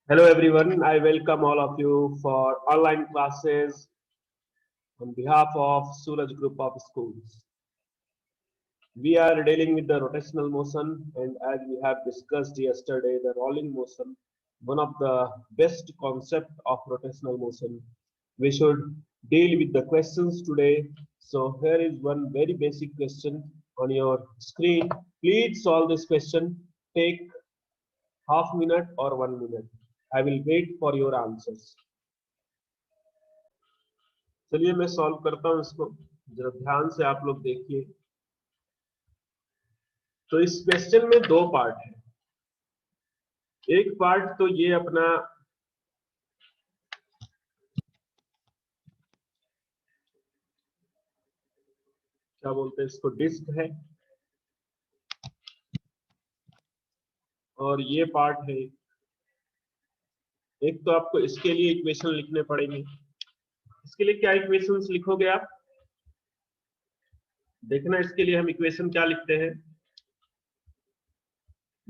Hello everyone, I welcome all of you for online classes on behalf of Suraj Group of Schools. We are dealing with the rotational motion, and as we have discussed yesterday, the rolling motion, one of the best concept of rotational motion. We should deal with the questions today. So here is one very basic question on your screen. Please solve this question. Take half minute or 1 minute. I will wait for your answers. चलिए मैं solve करता हूं इसको जरा ध्यान से आप लोग देखिए। तो इस क्वेश्चन में दो पार्ट है। एक पार्ट तो ये अपना क्या बोलते हैं इसको, डिस्क है, और ये पार्ट है। एक तो आपको इसके लिए इक्वेशन लिखने पड़ेंगे। इसके लिए क्या इक्वेशंस लिखोगे आप? देखना, इसके लिए हम इक्वेशन क्या लिखते हैं।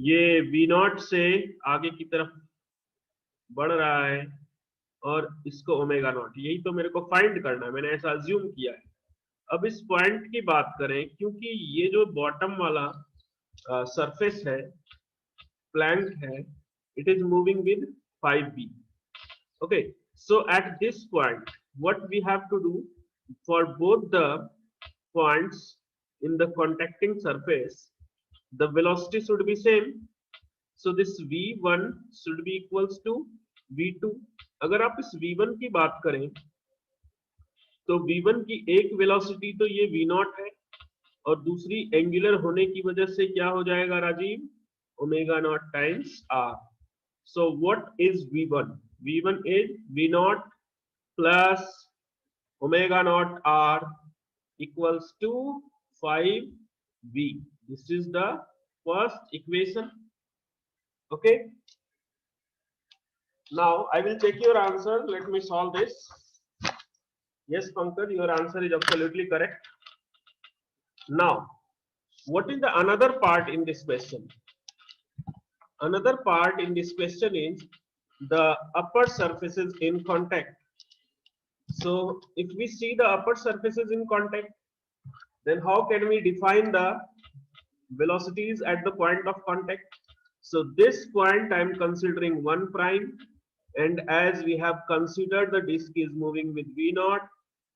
ये V0 से आगे की तरफ बढ़ रहा है और इसको ओमेगा नॉट, यही तो मेरे को फाइंड करना है, मैंने ऐसा अज्यूम किया है। अब इस पॉइंट की बात करें, क्योंकि ये जो बॉटम वाला सरफेस है, प्लैंक है, it is moving with 5b. Okay, so at this point what we have to do for both the points in the contacting surface, the velocity should be same. So this v1 should be equals to v2. अगर आप इस v1 की बात करें तो v1 की एक velocity तो ये v0 है, और दूसरी एंगुलर होने की वजह से क्या हो जाएगा Rajiv? Omega not times r. So what is v1? v1 is v0 plus omega not r equals to 5v. This is the first equation. Okay, now I will check your answer. Let me solve this. Yes Pankaj, your answer is absolutely correct. Now what is the another part in this question? Another part in this question is the upper surfaces in contact. So if we see the upper surfaces in contact, then how can we define the velocities at the point of contact? So this point I am considering 1 prime, and as we have considered the disk is moving with v0,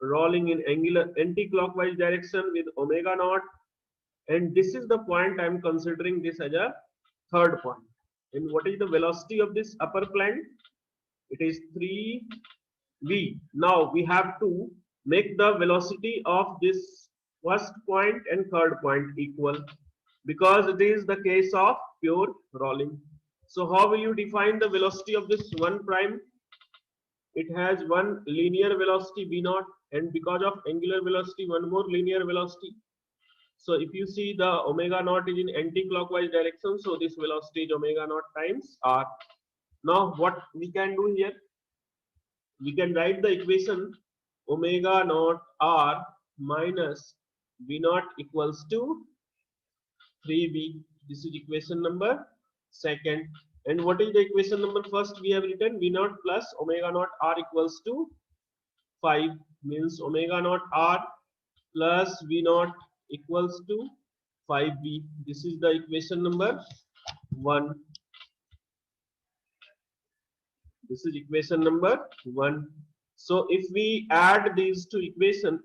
rolling in angular anti-clockwise direction with omega naught, and this is the point I am considering this as a third point. And what is the velocity of this upper plane? It is 3v. Now we have to make the velocity of this first point and third point equal, because it is the case of pure rolling. So how will you define the velocity of this 1 prime? It has one linear velocity v0, and because of angular velocity one more linear velocity. So if you see the omega naught is in anti-clockwise direction, so this velocity is omega naught times r. Now what we can do here? We can write the equation omega naught r minus v naught equals to 3v. This is equation number second. And what is the equation number first? We have written v naught plus omega naught r equals to 5, means omega naught r plus v naught equals to 5v. This is the equation number 1. This is equation number 1. So if we add these two equations,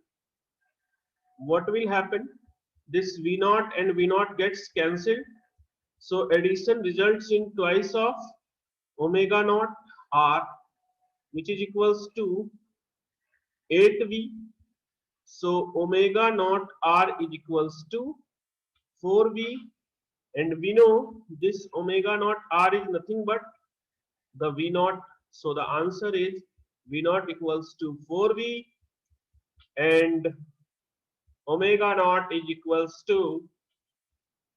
what will happen? This v0 and v0 gets cancelled. So addition results in twice of omega naught r, which is equals to 8v. So omega naught r is equals to 4v, and we know this omega naught r is nothing but the v naught. So the answer is v naught equals to 4v, and omega naught is equals to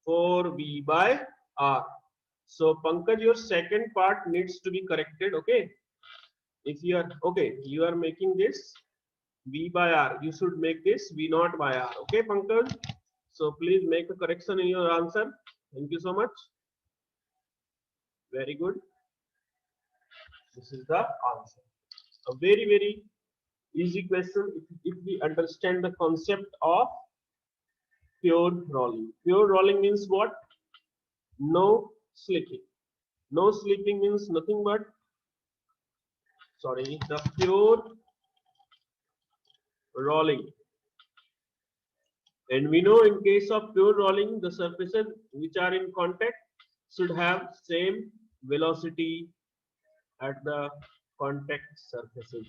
4v by r. So Pankaj, your second part needs to be corrected. Okay, if you are okay, you are making this v by r, you should make this v naught by r. Okay Pankaj, so please make a correction in your answer. Thank you so much. Very good. This is the answer. A very, very easy question if we understand the concept of pure rolling. Pure rolling means what? No slipping. No slipping means nothing but, sorry, the pure rolling. And we know in case of pure rolling, the surfaces which are in contact should have same velocity at the contact surfaces.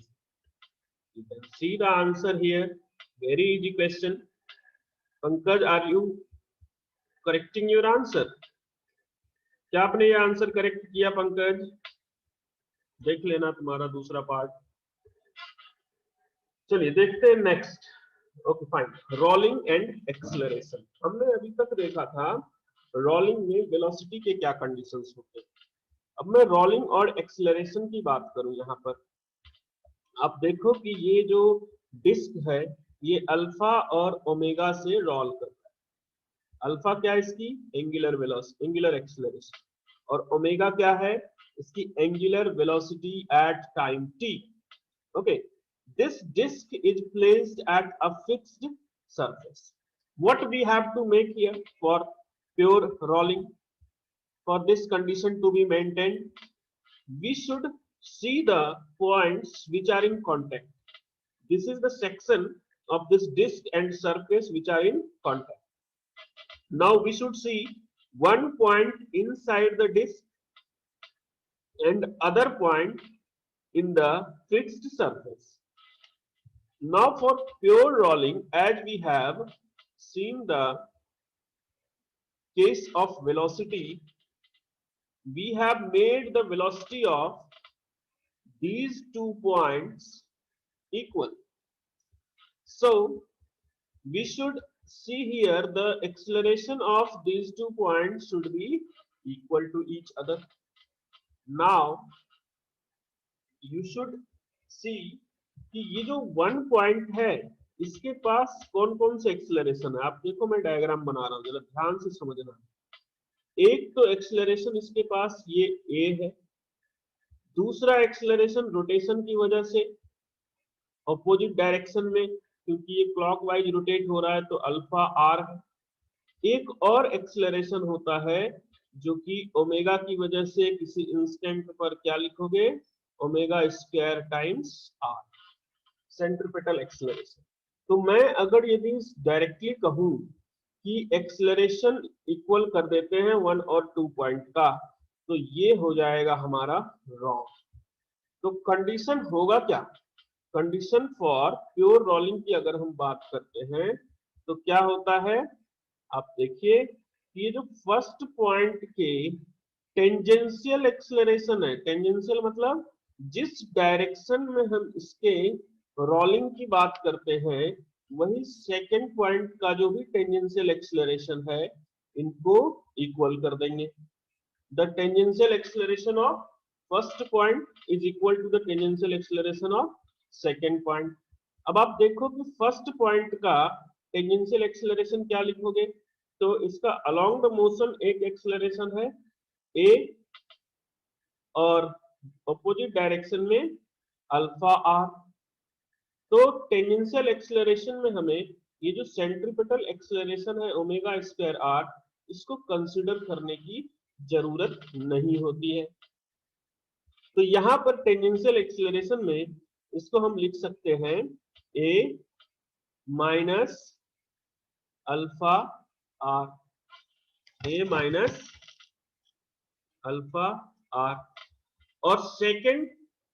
You can see the answer here. Very easy question. Pankaj, are you correcting your answer? क्या आपने ये answer correct किया पंकज? देख लेना तुम्हारा दूसरा part. चलिए देखते हैं next. Okay fine. Rolling and acceleration. हमने अभी तक देखा था रोलिंग में वेलोसिटी के क्या कंडीशंस होते हैं. अब मैं रोलिंग और एक्सेलरेशन की बात करूं यहाँ पर. आप देखो कि ये जो डिस्क है ये अल्फा और ओमेगा से रोल करता है. अल्फा क्या है इसकी? Angular velocity, angular acceleration. और ओमेगा क्या है? इसकी angular velocity at time t. Okay. This disk is placed at a fixed surface. What we have to make here for pure rolling, for this condition to be maintained, we should see the points which are in contact. This is the section of this disk and surface which are in contact. Now we should see one point inside the disk and other point in the fixed surface. Now for pure rolling, as we have seen the case of velocity, we have made the velocity of these 2 points equal. So we should see here the acceleration of these 2 points should be equal to each other. Now you should see कि ये जो 1 point है इसके पास कौन कौन से acceleration है. आप देखो मैं डायग्राम बना रहा हूं, जरा ध्यान से समझना. एक तो एक्सेलरेशन इसके पास ये a है. दूसरा एक्सेलरेशन रोटेशन की वजह से ऑपोजिट डायरेक्शन में, क्योंकि ये क्लॉकवाइज रोटेट हो रहा है तो अल्फा r है. एक और एक्सेलरेशन होता है जो कि ओमेगा की वजह से किसी इंस्टेंट पर क्या लिखोगे? Omega square times r, centripetal acceleration. तो मैं अगर यदि डायरेक्टली कहूं कि एक्सेलरेशन इक्वल कर देते हैं 1 और 2 पॉइंट का, तो ये हो जाएगा हमारा रॉन्ग. तो कंडीशन होगा क्या? कंडीशन फॉर प्योर रोलिंग की अगर हम बात करते हैं तो क्या होता है? आप देखिए ये जो फर्स्ट पॉइंट के टेंजेंशियल एक्सेलरेशन है. टेंजेंशियल मतलब जिस डायरेक्शन में हम इसके रोलिंग की बात करते हैं वही सेकेंड पॉइंट का जो भी टेंजेंशियल एक्सेलरेशन है इनको इक्वल कर देंगे. The tangential acceleration of first point is equal to the tangential acceleration of second point. अब आप देखो कि फर्स्ट पॉइंट का टेंजेंशियल एक्सेलरेशन क्या लिखोगे? तो इसका अलोंग द मोशन एक एक्सेलरेशन है a और ऑपोजिट डायरेक्शन में अल्फा r. तो टेंजेंशियल एक्सेलरेशन में हमें ये जो सेंट्रीपिटल एक्सेलरेशन है ओमेगा स्क्वायर r, इसको कंसीडर करने की जरूरत नहीं होती है. तो यहां पर टेंजेंशियल एक्सेलरेशन में इसको हम लिख सकते हैं a minus alpha r, a minus alpha r. और सेकेंड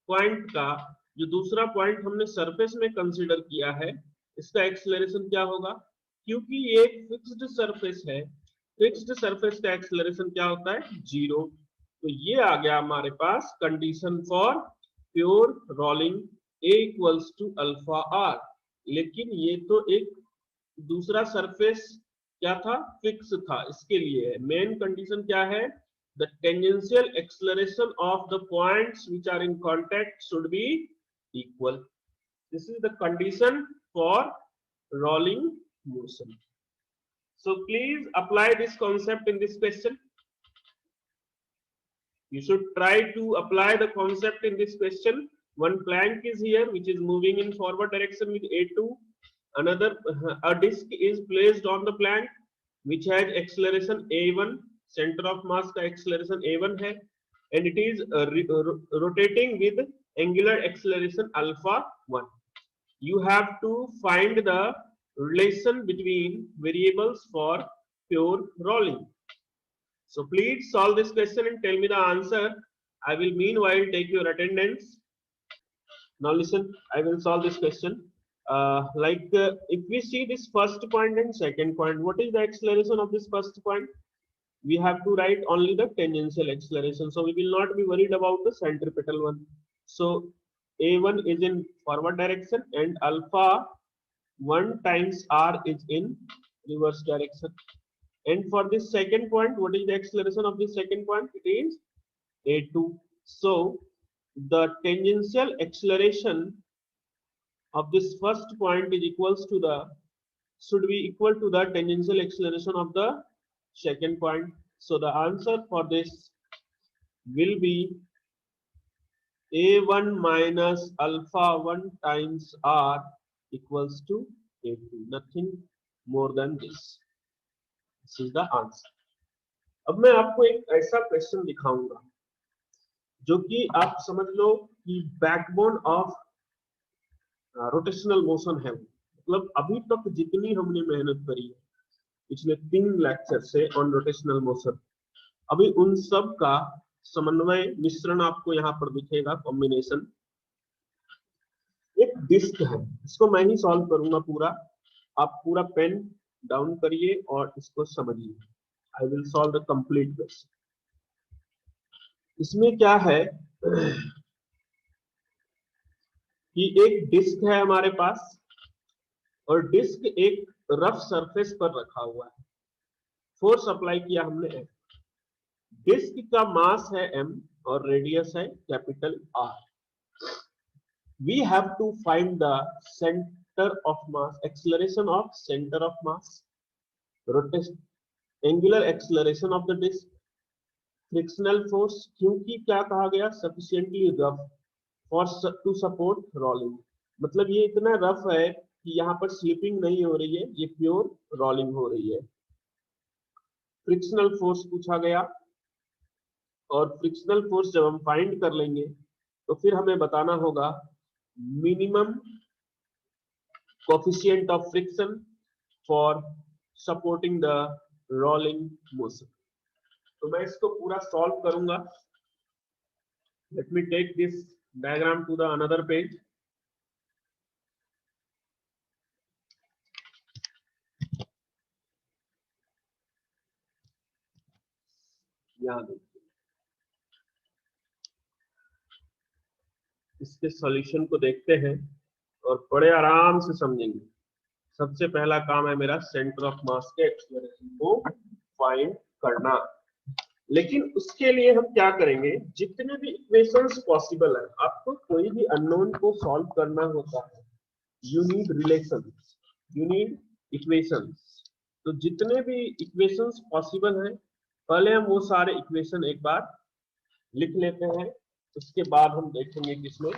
पॉइंट का जो दूसरा पॉइंट हमने सरफेस में कंसीडर किया है इसका एक्सेलरेशन क्या होगा? क्योंकि ये एक फिक्स्ड सरफेस है, फिक्स्ड सरफेस का एक्सेलरेशन क्या होता है? 0. तो ये आ गया हमारे पास condition for pure rolling a equals to alpha r. लेकिन ये तो एक दूसरा सरफेस क्या था? फिक्स था. इसके लिए मेन कंडीशन क्या है? The tangential acceleration of the points which are in contact should be equal. This is the condition for rolling motion. So please apply this concept in this question. You should try to apply the concept in this question. One plank is here which is moving in forward direction with A2. Another a disk is placed on the plank which has acceleration A1. Center of mass का acceleration A1 है, and it is rotating with angular acceleration alpha 1. You have to find the relation between variables for pure rolling. So please solve this question and tell me the answer. I will meanwhile take your attendance. Now listen, I will solve this question. If we see this first point and second point, what is the acceleration of this first point? We have to write only the tangential acceleration. So we will not be worried about the centripetal one. So A1 is in forward direction and alpha 1 times R is in reverse direction. And for this second point, what is the acceleration of this second point? It is A2. So the tangential acceleration of this first point is equals to the should be equal to the tangential acceleration of the second point. So the answer for this will be A1 minus alpha 1 times R equals to A2. Nothing more than this. This is the answer. अब मैं आपको एक ऐसा question दिखाऊंगा जो कि आप समझ लो कि बैकबोन ऑफ रोटेशनल मोशन है. मतलब अभी तक जितनी हमने मेहनत करी है पिछले 3 लेक्चर से ऑन रोटेशनल मोशन, अभी उन सब का समन्वय मिश्रण आपको यहाँ पर दिखेगा, कॉम्बिनेशन. एक डिस्क है, इसको मैं ही सॉल्व करूंगा पूरा. आप पूरा पेन डाउन करिए और इसको समझिए. I will solve the complete question. इसमें क्या है कि एक डिस्क है हमारे पास और डिस्क एक रफ सरफेस पर रखा हुआ है. फोर्स अप्लाई किया हमने F. डिस्क का मास है m और रेडियस है capital R. We have to find the center of mass, acceleration of center of mass, rotation, angular acceleration of the disk, frictional force. क्योंकि क्या कहा गया, sufficiently rough for to support rolling. मतलब ये इतना rough है कि यहाँ पर स्लिपिंग नहीं हो रही है, ये प्योर रोलिंग हो रही है. फ्रिक्शनल फोर्स पूछा गया और फ्रिक्शनल फोर्स जब हम फाइंड कर लेंगे तो फिर हमें बताना होगा minimum coefficient of friction for supporting the rolling motion. तो मैं इसको पूरा सॉल्व करूंगा. Let me take this diagram to the another page. यहाँ देखिए, इसके सॉल्यूशन को देखते हैं और बड़े आराम से समझेंगे. सबसे पहला काम है मेरा सेंटर ऑफ मास के एक्सेलरेशन को फाइंड करना. लेकिन उसके लिए हम क्या करेंगे, जितने भी इक्वेशंस पॉसिबल है, आपको कोई भी अननोन को सॉल्व करना होता है, you need relations, you need equations. तो जितने भी इक्वेशंस पॉसिबल हैं, पहले हम वो सारे इक्वेशन एक बार लिख लेते हैं. उसके बाद हम देखेंगे कि इसमें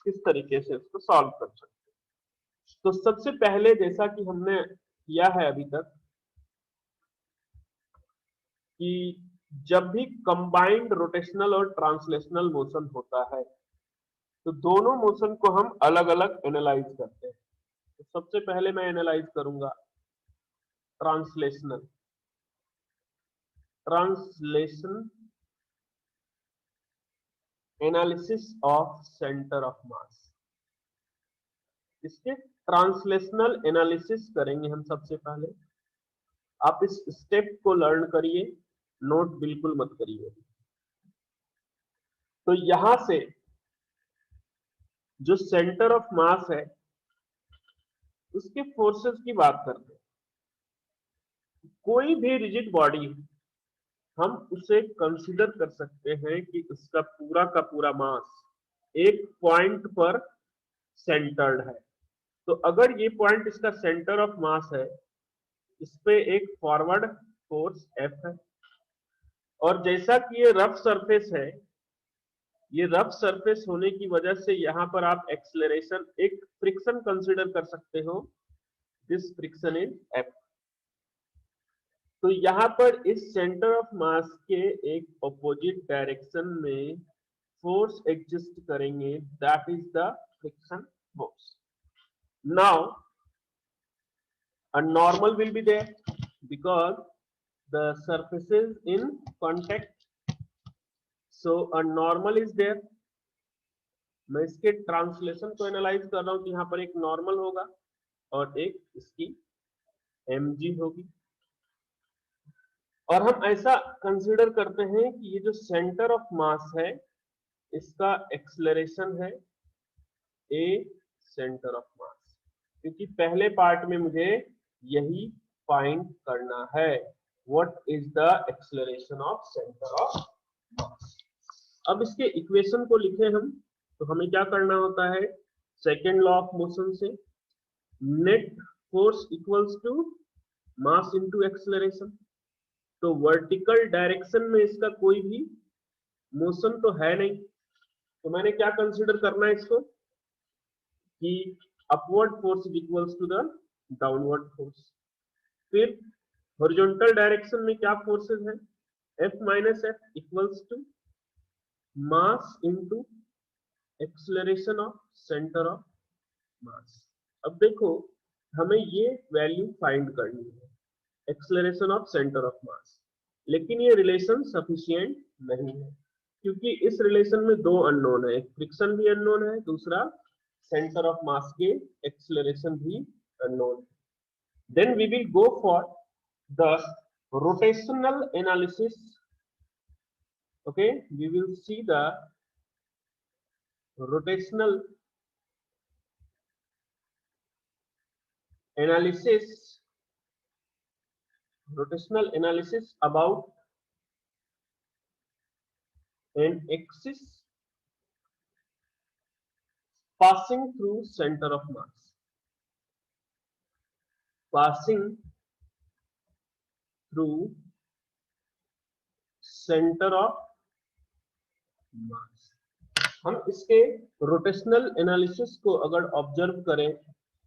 किस तरीके से इसको सॉल्व कर सकते हैं. तो सबसे पहले जैसा कि हमने किया है अभी तक कि जब भी कंबाइंड रोटेशनल और ट्रांसलेशनल मोशन होता है तो दोनों मोशन को हम अलग अलग एनालाइज करते हैं. तो सबसे पहले मैं एनालाइज करूंगा translation analysis of centre of मास. इसके ट्रांसलेशनल एनालिसिस करेंगे हम सबसे पहले. आप इस स्टेप को लर्न करिए, नोट बिल्कुल मत करिए. तो यहां से जो सेंटर ऑफ मास है उसके फोर्सेस की बात करते हैं. कोई भी रिजिड बॉडी हम उसे कंसीडर कर सकते हैं कि उसका पूरा का पूरा मास एक पॉइंट पर सेंटर्ड है. तो अगर ये पॉइंट इसका सेंटर ऑफ मास है, इस पे एक फॉरवर्ड फोर्स F है और जैसा कि ये रफ सरफेस है, ये रफ सरफेस होने की वजह से यहाँ पर आप एक्सेलरेशन, एक फ्रिक्शन कंसीडर कर सकते हो, दिस फ्रिक्शन इज एफ। तो यहाँ पर इस सेंटर ऑफ मास के एक ऑपोजिट डायरेक्शन में फोर्स एग्जिस्ट करेंगे, that is the friction force. Now a normal will be there because the surfaces in contact, so a normal is there। मैं इसके ट्रांसलेशन को एनालाइज कर रहा हूं कि यहाँ पर एक नॉर्मल होगा और एक इसकी mg होगी, और हम ऐसा कंसीडर करते हैं कि ये जो सेंटर ऑफ मास है इसका एक्सेलरेशन है a सेंटर ऑफ मास, क्योंकि पहले पार्ट में मुझे यही फाइंड करना है, what is the acceleration of centre of mass. अब इसके इक्वेशन को लिखे हम, तो हमें क्या करना होता है, सेकेंड लॉ ऑफ मोशन से net force equals to mass into acceleration. तो वर्टिकल डायरेक्शन में इसका कोई भी मोशन तो है नहीं, तो मैंने क्या कंसीडर करना है इसको कि upward force is equals to the downward force. फिर हॉरिजॉन्टल डायरेक्शन में क्या फोर्सेस हैं, F minus F equals to mass into acceleration of centre of mass. अब देखो हमें ये वैल्यू फाइंड करनी है, acceleration of centre of mass, लेकिन ये रिलेशन सफिशिएंट नहीं है, क्योंकि इस रिलेशन में दो अननोन है, एक फ्रिक्शन भी अननोन है, दूसरा सेंटर ऑफ मास के एक्सेलरेशन भी अननोन है। Then we will go for the rotational analysis. Okay, we will see the rotational analysis about an axis passing through center of mass, passing through center of mass। हम इसके rotational analysis को अगर observe करें,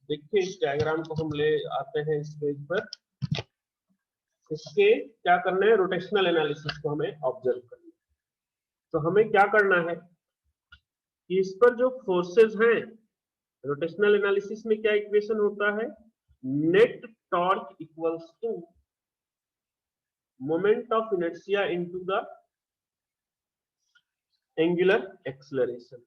देखिए इस diagram को हम ले आते हैं इस पेज पर, इसके क्या करना है, रोटेशनल एनालिसिस को हमें ऑब्जर्व करना है। तो हमें क्या करना है कि इस पर जो फोर्सेस हैं, रोटेशनल एनालिसिस में क्या इक्वेशन होता है, net torque equals to moment of inertia into the angular acceleration.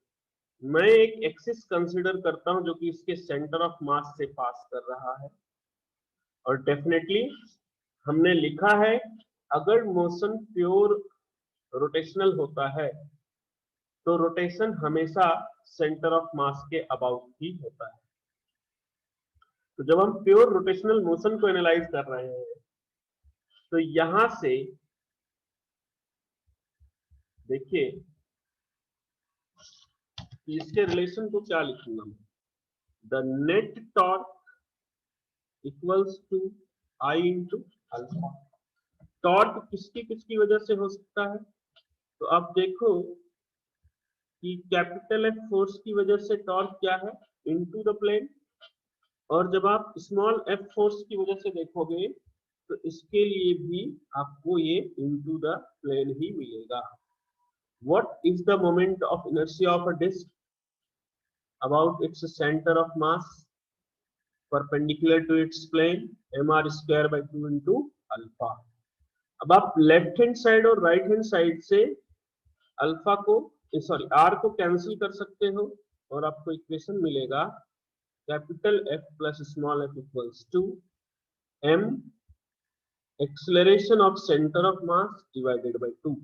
मैं एक एक्सिस कंसीडर करता हूं जो कि इसके सेंटर ऑफ मास से पास कर रहा है, और डेफिनेटली हमने लिखा है अगर मोशन प्योर रोटेशनल होता है तो रोटेशन हमेशा सेंटर ऑफ मास के अबाउट ही होता है। तो जब हम प्योर रोटेशनल मोशन को एनालाइज कर रहे हैं तो यहां से देखिए इसके रिलेशन को क्या लिखूंगा मैं, the net torque equals to I into alpha. Torque किसकी वजह से हो सकता है, तो आप देखो कि कैपिटल एफ फोर्स की वजह से टॉर्क क्या है, इनटू द प्लेन, और जब आप स्मॉल एफ फोर्स की वजह से देखोगे तो इसके लिए भी आपको ये इनटू द प्लेन ही मिलेगा। What is the moment of inertia of a disk about its center of mass perpendicular to its plane, mr square by 2 into alpha। अब आप लेफ्ट हैंड साइड और राइट हैंड साइड से alpha को r को cancel कर सकते हो और आपको इक्वेशन मिलेगा capital F plus small f equals to m acceleration of centre of mass divided by 2।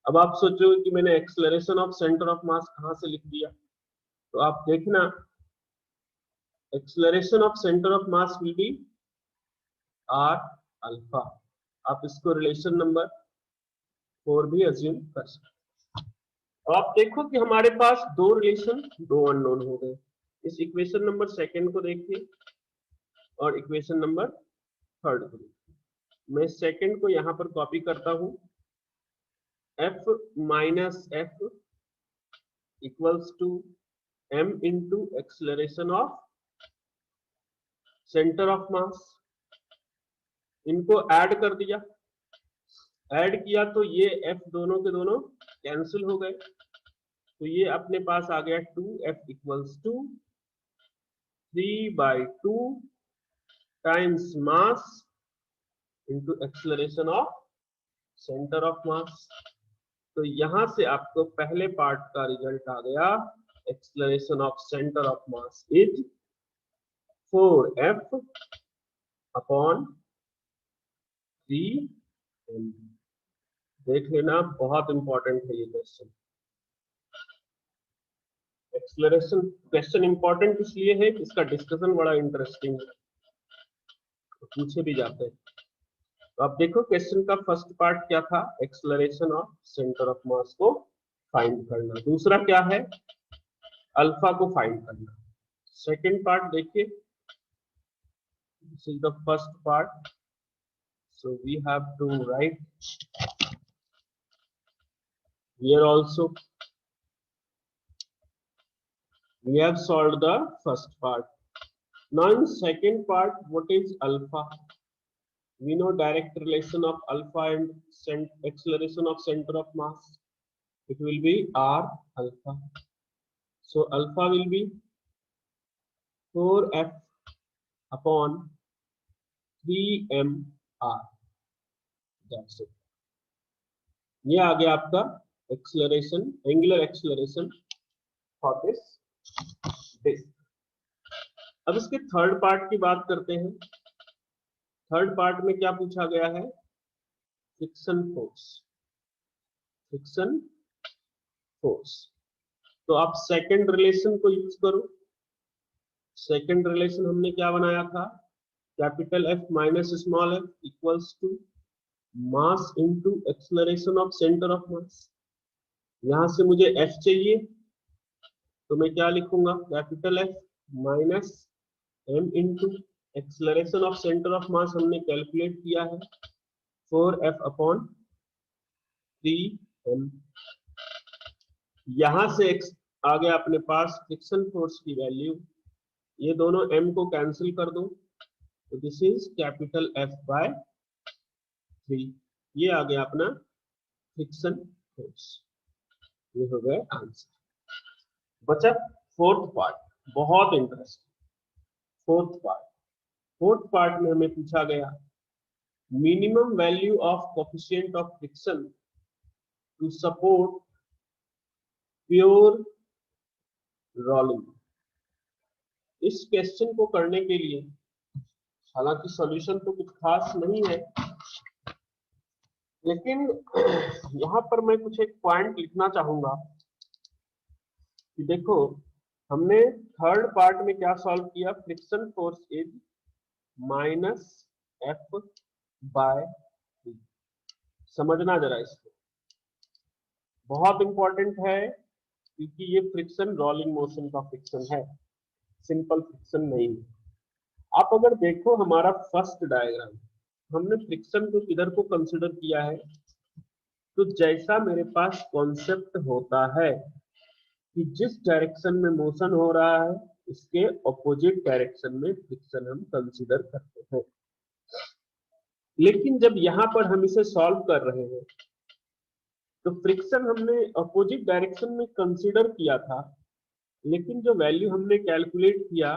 अब आप सोचोगे कि मैंने acceleration of centre of mass कहां से लिख दिया, तो आप देखना acceleration of centre of mass will be r alpha. आप इसको रिलेशन नंबर 4 भी अज्यूम कर सकते हैं। अब आप देखो कि हमारे पास दो रिलेशन, दो अननोन हो गए। इस इक्वेशन नंबर सेकंड को देखिए और इक्वेशन नंबर थर्ड को देखिए। मैं सेकंड को यहां पर कॉपी करता हूं F minus F equals to m into acceleration of center of mass. इनको ऐड कर दिया, ऐड किया तो ये F दोनों के दोनों कैंसिल हो गए, तो ये अपने पास आ गया 2F equals to 3/2 times mass into acceleration of centre of mass. तो यहां से आपको पहले पार्ट का रिजल्ट आ गया, acceleration of centre of mass is 4F upon 3m। देख लेना, बहुत इंपॉर्टेंट है ये क्वेश्चन। एक्सेलरेशन क्वेश्चन इंपॉर्टेंट इसलिए है कि इसका डिस्कशन बड़ा इंटरेस्टिंग है, तो पूछे भी जाते हैं। तो आप देखो क्वेश्चन का फर्स्ट पार्ट क्या था, एक्सेलरेशन ऑफ सेंटर ऑफ मास को फाइंड करना। दूसरा क्या है, अल्फा को फाइंड करना। सेकंड पार्ट देखिए, this is the first part, so we have to write here also we have solved the first part. Now in second part, what is alpha? We know direct relation of alpha and acceleration of center of mass. It will be r alpha. So alpha will be 4F upon 3mr. That's it. ये आ गया आपका acceleration, angular acceleration for this disk. अब इसके third part की बात करते हैं। थर्ड पार्ट में क्या पूछा गया है, फ्रिक्शन फोर्स। फ्रिक्शन फोर्स, तो आप सेकंड रिलेशन को यूज करो। सेकंड रिलेशन हमने क्या बनाया था, capital F minus small f equals to mass into acceleration of centre of mass. यहां से मुझे F चाहिए, तो मैं क्या लिखूंगा, capital F minus m into acceleration of centre of mass हमने कैलकुलेट किया है 4F अपॉन 3m। यहां से आ गया अपने पास फ्रिक्शन फोर्स की वैल्यू, ये दोनों m को कैंसिल कर दो, तो this is capital F by 3। ये आ गया अपना फ्रिक्शन फोर्स। ये हो गया आंसर। बचा फोर्थ पार्ट, बहुत interesting fourth part. Fourth part में हमें पूछा गया minimum value of coefficient of friction to support pure rolling. इस क्वेश्चन को करने के लिए, हालांकि सॉल्यूशन तो कुछ खास नहीं है, लेकिन यहां पर मैं कुछ एक पॉइंट लिखना चाहूंगा कि देखो हमने थर्ड पार्ट में क्या सॉल्व किया, friction force is minus F by 3। समझना जरा इसको, बहुत इंपॉर्टेंट है, क्योंकि ये फ्रिक्शन रोलिंग मोशन का फ्रिक्शन है, सिंपल फ्रिक्शन नहीं है। आप अगर देखो हमारा फर्स्ट डायग्राम, हमने फ्रिक्शन को किधर को कंसिडर किया है, तो जैसा मेरे पास कॉन्सेप्ट होता है कि जिस डायरेक्शन में मोशन हो रहा है उसके ऑपोजिट डायरेक्शन में फ्रिक्शन हम कंसीडर करते हैं। लेकिन जब यहां पर हम इसे सॉल्व कर रहे हैं तो फ्रिक्शन हमने ऑपोजिट डायरेक्शन में कंसीडर किया था, लेकिन जो वैल्यू हमने कैलकुलेट किया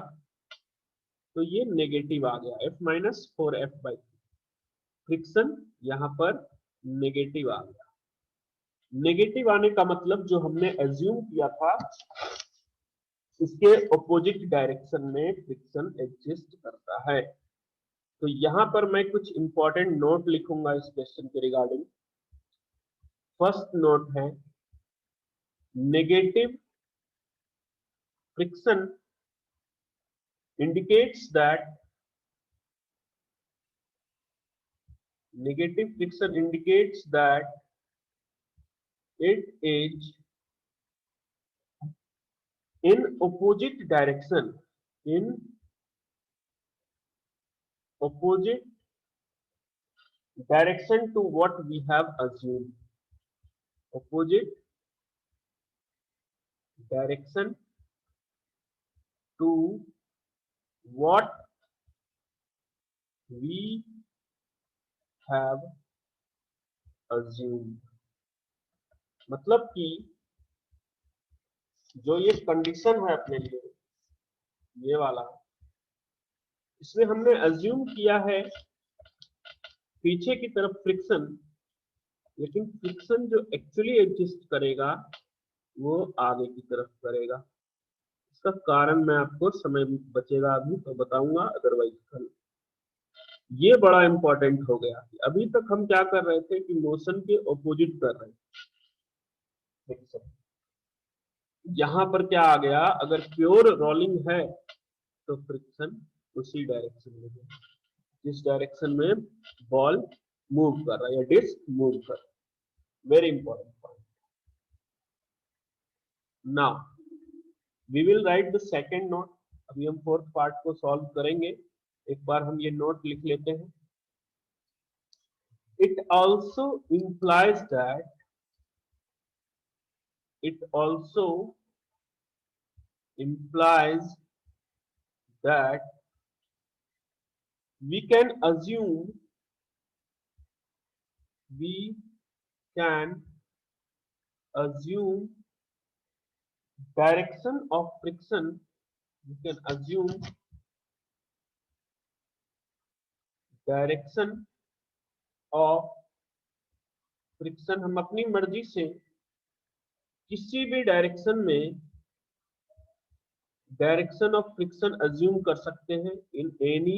तो ये नेगेटिव आ गया, F minus 4F by. Friction यहां पर नेगेटिव आ गया। नेगेटिव आने का मतलब जो हमने एज्यूम किया था इसके ऑपोजिट डायरेक्शन में फ्रिक्शन एग्जिस्ट करता है। तो यहां पर मैं कुछ इंपॉर्टेंट नोट लिखूंगा इस क्वेश्चन के रिगार्डिंग। फर्स्ट नोट है, negative friction indicates that it is in opposite direction to what we have assumed. opposite direction to what we have assumed। मतलब कि जो ये कंडीशन है अपने लिए, ये वाला, इसमें हमने अज्यूम किया है पीछे की तरफ फ्रिक्शन, लेकिन फ्रिक्शन जो एक्चुअली एग्जिस्ट करेगा वो आगे की तरफ करेगा। इसका कारण मैं आपको समय बचेगा अभी तो बताऊंगा, अदरवाइज कल। ये बड़ा इंपॉर्टेंट हो गया। अभी तक हम क्या कर रहे थे कि मोशन के ऑपोजिट कर रहे थे फ्रिक्शन। यहां पर क्या आ गया, अगर प्योर रोलिंग है तो फ्रिक्शन उसी डायरेक्शन में है जिस डायरेक्शन में बॉल मूव कर रहा है या डिस्क मूव कर रहा है। Very important point. Now we will write the second note. अभी हम फोर्थ पार्ट को सॉल्व करेंगे। एक बार हम ये नोट लिख लेते हैं। It also implies that, it also implies that we can assume direction of friction, we can assume direction of friction, हम अपनी मर्जी से किसी भी डायरेक्शन में डायरेक्शन ऑफ फ्रिक्शन अज्यूम कर सकते हैं in any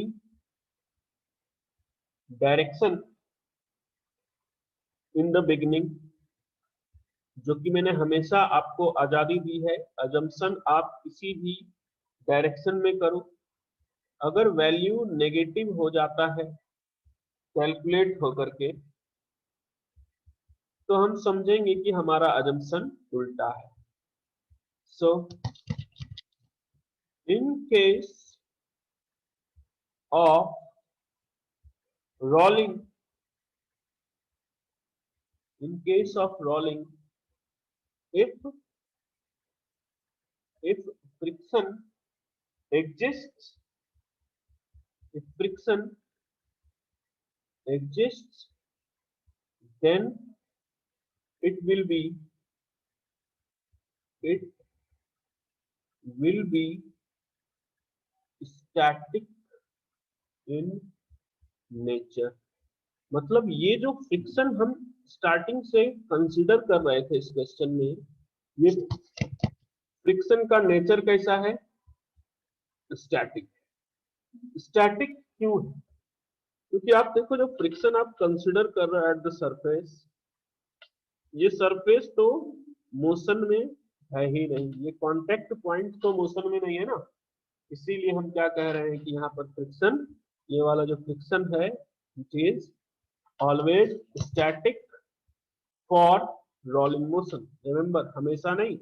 direction in the beginning, जो कि मैंने हमेशा आपको आजादी दी है। अजम्पशन आप किसी भी डायरेक्शन में करो, अगर वैल्यू नेगेटिव हो जाता है कैलकुलेट होकर के, तो हम समझेंगे कि हमारा अजम्पशन उल्टा है। So in case of rolling, in case of rolling, if friction exists, if friction exists, then it will be static in nature। मतलब ये जो फ्रिक्शन हम स्टार्टिंग से कंसीडर कर रहे थे इस क्वेश्चन में, ये फ्रिक्शन का नेचर कैसा है, स्टैटिक। स्टैटिक क्यों है? क्योंकि आप देखो जो फ्रिक्शन आप कंसीडर कर रहे हो एट द सरफेस, ये सरफेस तो मोशन में है ही नहीं, ये कांटेक्ट पॉइंट तो मोशन में नहीं है ना। इसीलिए हम क्या कह रहे हैं कि यहाँ पर फ्रिक्शन, ये वाला जो फ्रिक्शन है it is always static for rolling motion. Remember, हमेशा नहीं,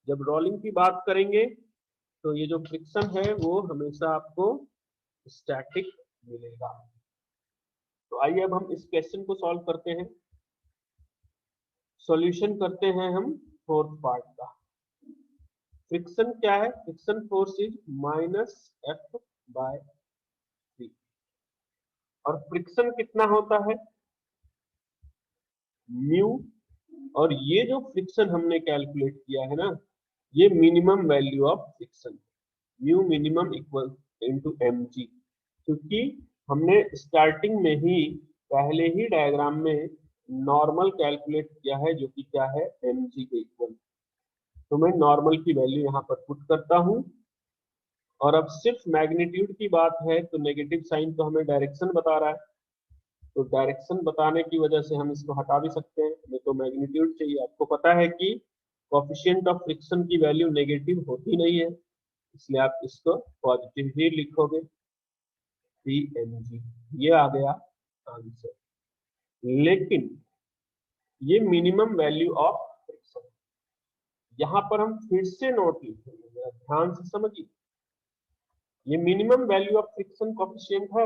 जब रोलिंग की बात करेंगे तो ये जो फ्रिक्शन है वो हमेशा आपको स्टैटिक मिलेगा। तो आइए अब हम इस क्वेश्चन को सॉल्व करते हैं। सॉल्यूशन करते हैं हम फोर्थ पार्ट का। फ्रिक्शन क्या है? फ्रिक्शन फोर्स इज -F/3 और फ्रिक्शन कितना होता है? म्यू। और ये जो फ्रिक्शन हमने कैलकुलेट किया है ना, ये minimum value of friction, mu minimum equal into mg। क्योंकि हमने स्टार्टिंग में ही पहले ही डायग्राम में नॉर्मल कैलकुलेट किया है जो कि क्या है, mg के इक्वल। तो मैं नॉर्मल की वैल्यू यहाँ पर पुट करता हूँ। और अब सिर्फ मैग्नीट्यूड की बात है तो नेगेटिव साइन तो हमें डायरेक्शन बता रहा है, तो डायरेक्शन बताने की वजह से हम इसको हटा भी सकते हैं, हमें तो मैग्नीट्यूड चाहिए। आपको पता है कि कोएफिशिएंट ऑफ फ्रिक्शन की वैल्यू नेगेटिव होती नहीं है, इसलिए आप इसको पॉजिटिव ही लिखोगे, Pmg। ये आ गया आंसर। लेकिन ये मिनिमम वैल्यू ऑफ फ्रिक्शन, यहां पर हम फिर से नोट लिखेंगे, जरा ध्यान से समझिए। ये minimum value of friction coefficient है।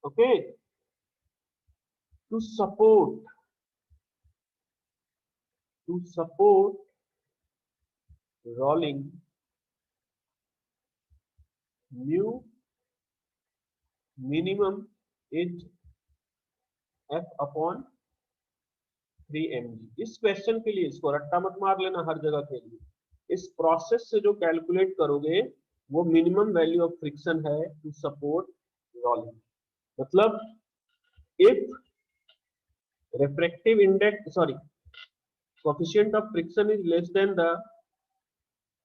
Okay, to support to support rolling, mu minimum is F upon 3mg। इस क्वेश्चन के लिए इसको रट्टा मत मार लेना हर जगह के लिए। इस प्रोसेस से जो कैलकुलेट करोगे वो मिनिमम वैल्यू ऑफ फ्रिक्शन है टू सपोर्ट रोलिंग। मतलब if refractive index, sorry, coefficient of friction is less than the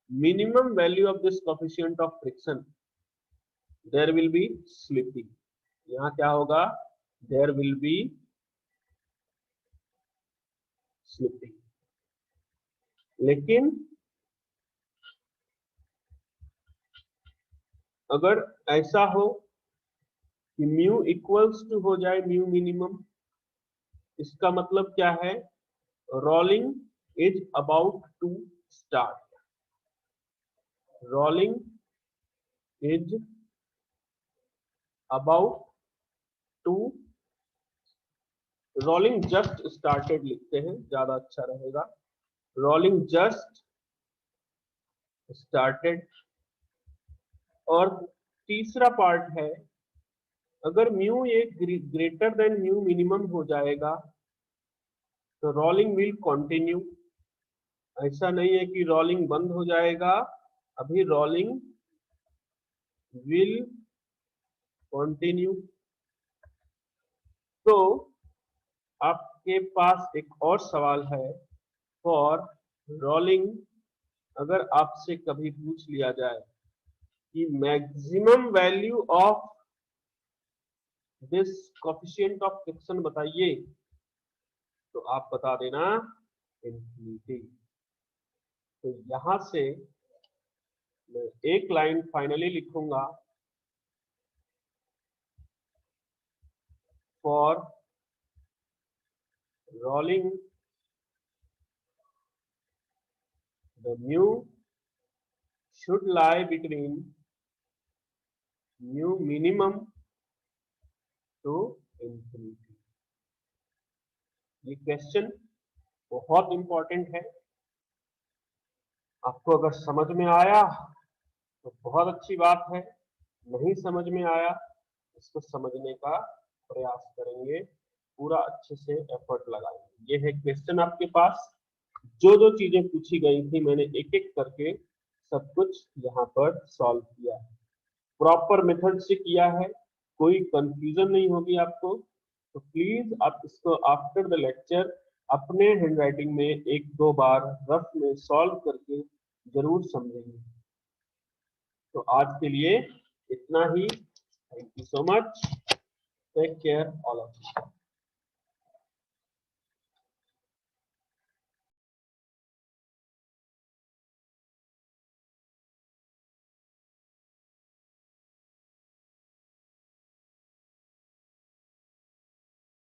minimum value of this coefficient of friction, there will be slipping। यहाँ क्या होगा? There will be slipping। लेकिन अगर ऐसा हो कि म्यू इक्वल्स टू हो जाए म्यू मिनिमम, इसका मतलब क्या है? Rolling is about to start. Rolling is about to, rolling just started लिखते हैं, ज्यादा अच्छा रहेगा। Rolling just started. और तीसरा पार्ट है, अगर म्यू ये ग्रेटर देन म्यू मिनिमम हो जाएगा तो रोलिंग विल कंटिन्यू। ऐसा नहीं है कि रोलिंग बंद हो जाएगा, अभी रोलिंग विल कंटिन्यू। तो आपके पास एक और सवाल है फॉर रोलिंग। अगर आपसे कभी पूछ लिया जाए कि maximum value of this coefficient of friction बताइए, तो आप बता देना इंफिनिटी। तो यहां से मैं एक लाइन फाइनली लिखूंगा, for rolling the mu should lie between mu minimum to infinity। ये क्वेश्चन बहुत इंपॉर्टेंट है। आपको अगर समझ में आया तो बहुत अच्छी बात है, नहीं समझ में आया इसको समझने का प्रयास करेंगे, पूरा अच्छे से एफर्ट लगाएंगे। ये है क्वेश्चन आपके पास। जो जो चीजें पूछी गई थी मैंने एक एक करके सब कुछ यहाँ पर सॉल्व किया है, प्रॉपर मेथड से किया है, कोई कंफ्यूजन नहीं होगी आपको। तो प्लीज आप इसको आफ्टर द लेक्चर अपने हैंडराइटिंग में एक दो बार रफ में सॉल्व करके जरूर समझेंगे। तो आज के लिए इतना ही। Thank you so much. Take care all of you.